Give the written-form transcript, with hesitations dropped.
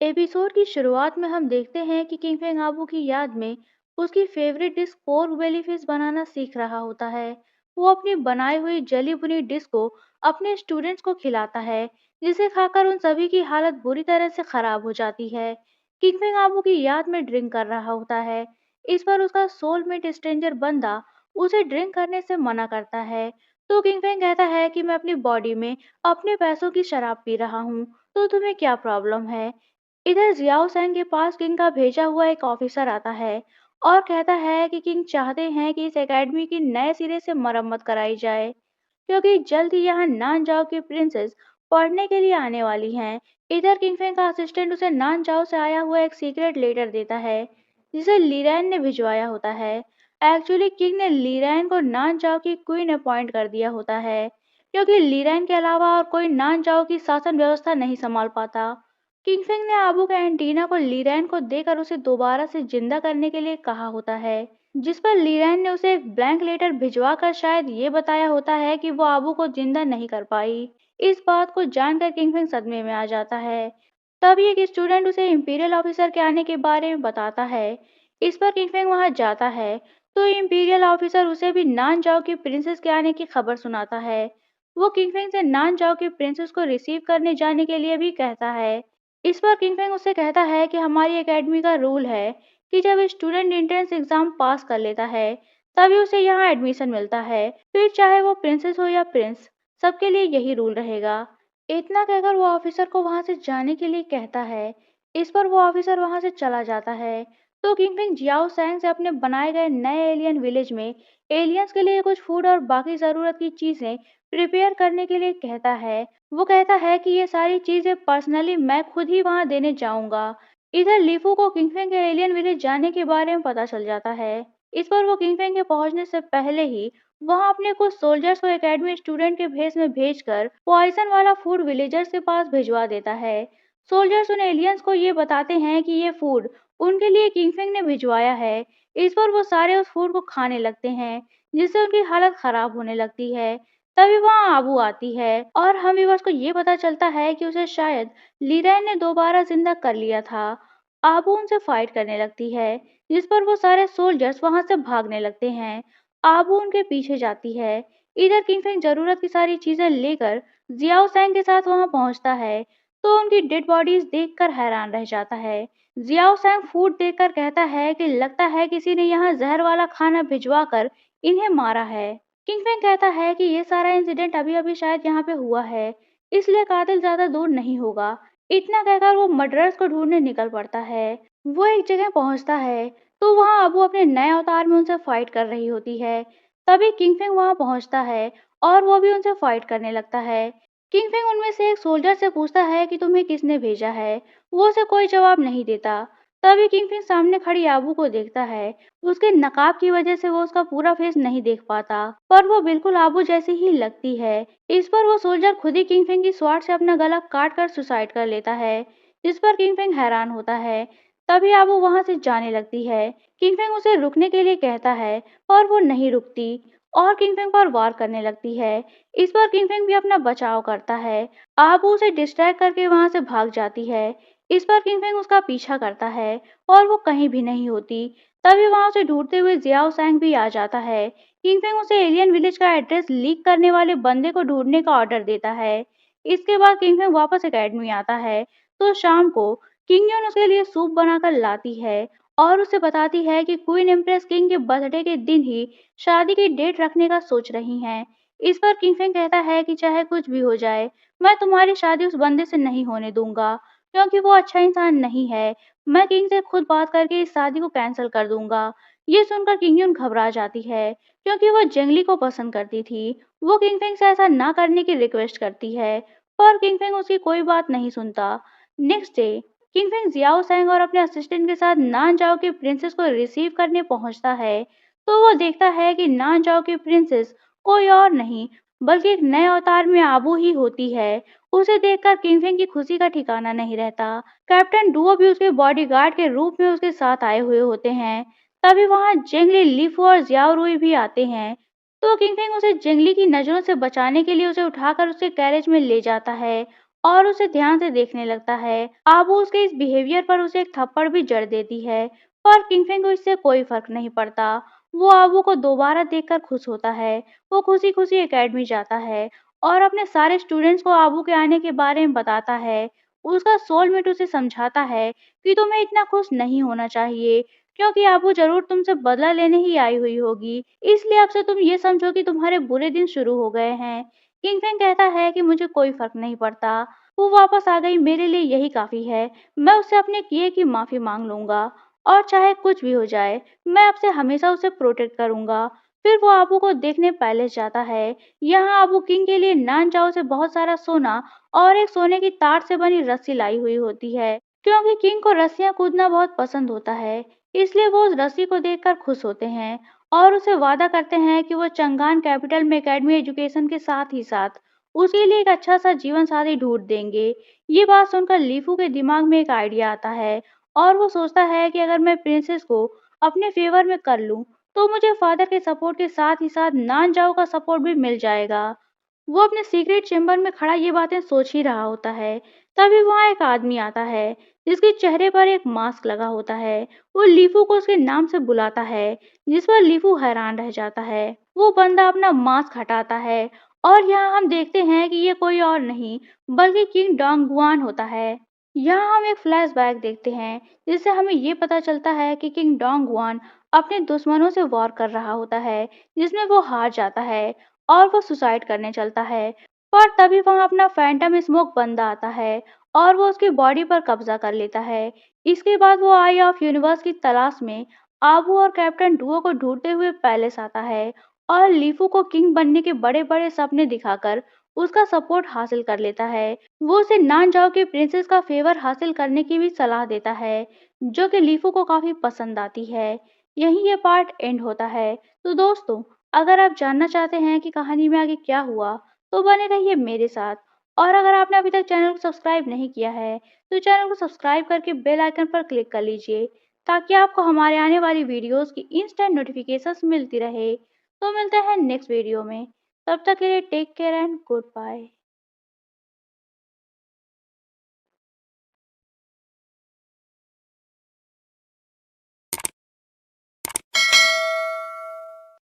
Episode की शुरुआत में हम देखते हैं कि किंगफेंग आबू की याद में उसकी फेवरेट डिश पोर्क बेली फिश बनाना सीख रहा होता है। वो अपनी बनाई हुई जली भुनी डिश को अपने स्टूडेंट्स को खिलाता है, जिसे खाकर उन सभी की हालत बुरी तरह से खराब हो जाती है। किंगफेंग आबू की याद में ड्रिंक कर रहा होता है। इस पर उसका सोलमेट स्ट्रेंजर बंदा उसे ड्रिंक करने से मना करता है। तो किंगफेंग कहता है कि मैं अपनी बॉडी में अपने पैसों की शराब पी रहा हूँ, तो तुम्हें क्या प्रॉब्लम है। इधर जियाओ सैंग के पास किंग का भेजा हुआ एक ऑफिसर आता है और कहता है कि किंग चाहते हैं कि इस एकेडमी की नए सिरे से मरम्मत कराई जाए, क्योंकि जल्द ही यहाँ नानजाओ की प्रिंसेस पढ़ने के लिए आने वाली हैं। इधर किंगफेंग का असिस्टेंट उसे नानजाओ से आया हुआ एक सीक्रेट लेटर देता है, जिसे लीरैन ने भिजवाया होता है। एक्चुअली किंग ने लीरैन को नानजाओ की क्वीन अपॉइंट कर दिया होता है, क्योंकि लीरैन के अलावा और कोई नानजाओ की शासन व्यवस्था नहीं संभाल पाता। किंगफिंग ने आबू के एंटीना को लीरैन को देकर उसे दोबारा से जिंदा करने के लिए कहा होता है, जिस पर लीरैन ने उसे एक ब्लैंक लेटर भिजवाकर शायद ये बताया होता है कि वो आबू को जिंदा नहीं कर पाई। इस बात को जानकर किंगफिंग सदमे में आ जाता है। तभी एक स्टूडेंट उसे इंपीरियल ऑफिसर के आने के बारे में बताता है। इस पर किंगफिंग वहां जाता है, तो इंपीरियल ऑफिसर उसे भी नानजाओ की प्रिंसेस के आने की खबर सुनाता है। वो किंगफिंग से नानजाओ की प्रिंसेस को रिसीव करने जाने के लिए भी कहता है। इस पर किंगफिंग उससे कहता है कि हमारी एकेडमी का रूल है कि जब स्टूडेंट एंट्रेंस एग्जाम पास कर लेता है, तभी उसे यहाँ एडमिशन मिलता है, फिर चाहे वो प्रिंसेस हो या प्रिंस, सबके लिए यही रूल रहेगा। इतना कहकर वो ऑफिसर को वहां से जाने के लिए कहता है। इस पर वो ऑफिसर वहां से चला जाता है। तो किंगफिंग जियाओ सैंग से अपने बनाए गए नए एलियन विलेज में एलियंस के लिए कुछ फूड और बाकी जरूरत की चीजें प्रिपेयर करने के लिए कहता है। वो कहता है कि ये सारी चीजें पर्सनली मैं खुद ही वहां देने जाऊंगा। इधर लीफू को किंगफिंग के एलियन विलेज जाने के बारे में पता चल जाता है। इस पर वो किंगफिंग के पहुंचने से पहले ही वहां अपने कुछ सोल्जर्स को एकेडमी स्टूडेंट के भेष में भेजकर पॉइजन वाला फूड विलेजर्स के पास भिजवा देता है। सोल्जर्स उन एलियंस को ये बताते हैं कि ये फूड उनके लिए किंगफिंग ने भिजवाया है। इस पर वो सारे उस फूड को खाने लगते हैं, जिससे उनकी हालत खराब होने लगती है। तभी वहां आबू आती है और हम व्यूअर्स को ये पता चलता है कि उसे शायद लीरैन ने दोबारा जिंदा कर लिया था। आबू उनसे फाइट करने लगती है, जिस पर वो सारे सोल्जर्स वहां से भागने लगते हैं। आबू उनके पीछे जाती है। इधर किंगफिंग जरूरत की सारी चीजें लेकर जियाओ सैंग के साथ वहां पहुंचता है, तो उनकी डेड बॉडीज देखकर हैरान रह जाता है। जियाओ सैंग फूड देखकर कहता है कि लगता है किसी ने यहाँ जहर वाला खाना भिजवा कर इन्हें मारा है। किंगपिन कहता है कि ये सारा इंसिडेंट अभी-अभी शायद यहाँ पे हुआ है, इसलिए कातिल ज्यादा दूर नहीं होगा। इतना कहकर वो मर्डरर्स को ढूंढने निकल पड़ता है। वो एक जगह पहुंचता है, तो वहां अबू अपने नए अवतार में उनसे फाइट कर रही होती है। तभी किंगपिंग वहां पहुंचता है और वो भी उनसे फाइट करने लगता है। किंगपिंग उनमें से एक सोल्जर से पूछता है कि तुम्हें किसने भेजा है। वो उसे कोई जवाब नहीं देता। तभी किंगपिंग सामने खड़ी आबू को देखता है। उसके नकाब की वजह से वो उसका पूरा फेस नहीं देख पाता, पर वो बिल्कुल आबू जैसी ही लगती है। इस पर वो सोल्जर खुद ही किंगफिंग की स्वॉर्ड से अपना गला काट कर सुसाइड कर लेता है, जिस पर किंगफिंग हैरान होता है। तभी आबू वहां से जाने लगती है। किंगफिंग उसे रुकने के लिए कहता है, पर वो नहीं रुकती और किंगफिंग पर वार करने लगती है। इस पर किंगफिंग भी अपना बचाव करता है। आबू उसे डिस्ट्रैक्ट करके वहां से भाग जाती है। इस पर किंगफिंग उसका पीछा करता है और वो कहीं भी नहीं होती। तभी वहां उसे ढूंढते हुए जियाओ सैंग भी आ जाता है। किंगफिंग उसे एलियन विलेज का एड्रेस लीक करने वाले बंदे को ढूंढने का ऑर्डर देता है। इसके बाद किंगफिंग वापस एकेडमी आता है, तो शाम को किंगयन उसके लिए सूप बनाकर लाती है और उसे बताती है कि क्वीन एम्प्रेस किंग के बर्थडे के दिन ही शादी की डेट रखने का सोच रही हैं। इस पर किंगफिंग कहता है कि चाहे कुछ भी हो जाए, मैं तुम्हारी शादी उस बंदे से नहीं होने दूंगा, क्योंकि वो अच्छा इंसान नहीं है। मैं किंग से खुद बात करके इस शादी को कैंसिल कर दूंगा। ये सुनकर किंगयुन घबरा जाती है, क्योंकि वो जंगली को पसंद करती थी। वो किंगफिंग से ऐसा ना करने की रिक्वेस्ट करती है, पर किंगफिंग उसकी कोई बात नहीं सुनता। नेक्स्ट डे किंगफिंग जियाओ सैंग और अपने असिस्टेंट के साथ नानजाओ की प्रिंसेस को रिसीव करने पहुंचता है, तो वो देखता है कि नानजाओ की प्रिंसेस कोई और नहीं, बल्कि एक नए अवतार में आबू ही होती है। उसे देखकर किंगफिंग की खुशी का ठिकाना नहीं रहता। कैप्टन डुओ भी उसके बॉडीगार्ड के रूप में उसके साथ आए हुए होते हैं। तभी वहां जंगली लीफू और जियाओ रुई भी आते हैं, तो किंगफिंग उसे जंगली की नजरों से बचाने के लिए उसे उठाकर उसके कैरेज में ले जाता है और उसे ध्यान से देखने लगता है। आबू उसके इस बिहेवियर पर उसे एक थप्पड़ भी जड़ देती है, पर किंगफिंग को इससे कोई फर्क नहीं पड़ता। वो आबू को दोबारा देखकर खुश होता है। वो खुशी-खुशी एकेडमी जाता है और अपने सारे स्टूडेंट्स को आबू के आने के बारे में बताता है। उसका सोलमेट उसे समझाता है कि तुम्हें इतना खुश नहीं होना चाहिए, क्योंकि आबू जरूर तुमसे बदला लेने ही आई हुई होगी। इसलिए अब से तुम ये समझो कि तुम्हारे बुरे दिन शुरू हो गए हैं। किंगपिन कहता है कि मुझे कोई फर्क नहीं पड़ता, वो वापस आ गई, मेरे लिए यही काफी है। मैं उससे अपने किए की माफी मांग लूंगा और चाहे कुछ भी हो जाए, मैं अब से हमेशा उसे प्रोटेक्ट करूंगा। फिर वो आबू को देखने पैलेस जाता है। यहाँ आबू किंग के लिए नानजाओ से बहुत सारा सोना और एक सोने की तार से बनी रस्सी लाई हुई होती है, क्योंकि किंग को रस्सियां कूदना बहुत पसंद होता है। इसलिए वो उस रस्सी को देखकर खुश होते हैं और उसे वादा करते हैं कि वो चंगान कैपिटल में एकेडमी एजुकेशन के साथ ही साथ उसके लिए एक अच्छा सा जीवन साथी ढूंढ देंगे। ये बात सुनकर लीफू के दिमाग में एक आइडिया आता है और वो सोचता है कि अगर मैं प्रिंसेस को अपने फेवर में कर लूं, तो मुझे फादर के सपोर्ट के साथ ही साथ नानजाओ का सपोर्ट भी मिल जाएगा। वो अपने सीक्रेट चेम्बर में खड़ा ये बातें सोच ही रहा होता है, तभी वहाँ एक आदमी आता है जिसके चेहरे पर एक मास्क लगा होता है। वो लीफू को उसके नाम से बुलाता है, जिस पर लीफू हैरान रह जाता है। वो बंदा अपना मास्क हटाता है और यहाँ हम देखते हैं कि ये कोई और नहीं बल्कि किंग डोंगगुआन होता है। यहाँ हम एक फ्लैशबैक देखते हैं जिससे हमें ये पता चलता है कि किंग डोंगगुआन अपने दुश्मनों से वॉर कर रहा होता है, जिसमें वो हार जाता है और वो सुसाइड करने चलता है। पर तभी वहाँ अपना फैंटम स्मोक बंदा आता है और वो उसकी बॉडी पर कब्जा कर लेता है। इसके बाद वो आई ऑफ यूनिवर्स की तलाश में आबू और कैप्टन डुओ को ढूंढते हुए पैलेस आता है और लीफू को किंग बनने के बड़े-बड़े सपने दिखाकर उसका सपोर्ट हासिल कर लेता है। वो उसे नानजाओ के प्रिंसेस का फेवर हासिल करने की भी सलाह देता है, जो कि लीफू को काफी पसंद आती है। यहीं ये पार्ट एंड होता है। तो दोस्तों, अगर आप जानना चाहते हैं कि कहानी में आगे क्या हुआ, तो बने रहिए मेरे साथ। और अगर आपने अभी तक चैनल को सब्सक्राइब नहीं किया है, तो चैनल को सब्सक्राइब करके बेल आइकन पर क्लिक कर लीजिए, ताकि आपको हमारे आने वाली वीडियोस की इंस्टेंट नोटिफिकेशंस मिलती रहे। तो मिलते हैं नेक्स्ट वीडियो में। तब तक के लिए take care and good bye.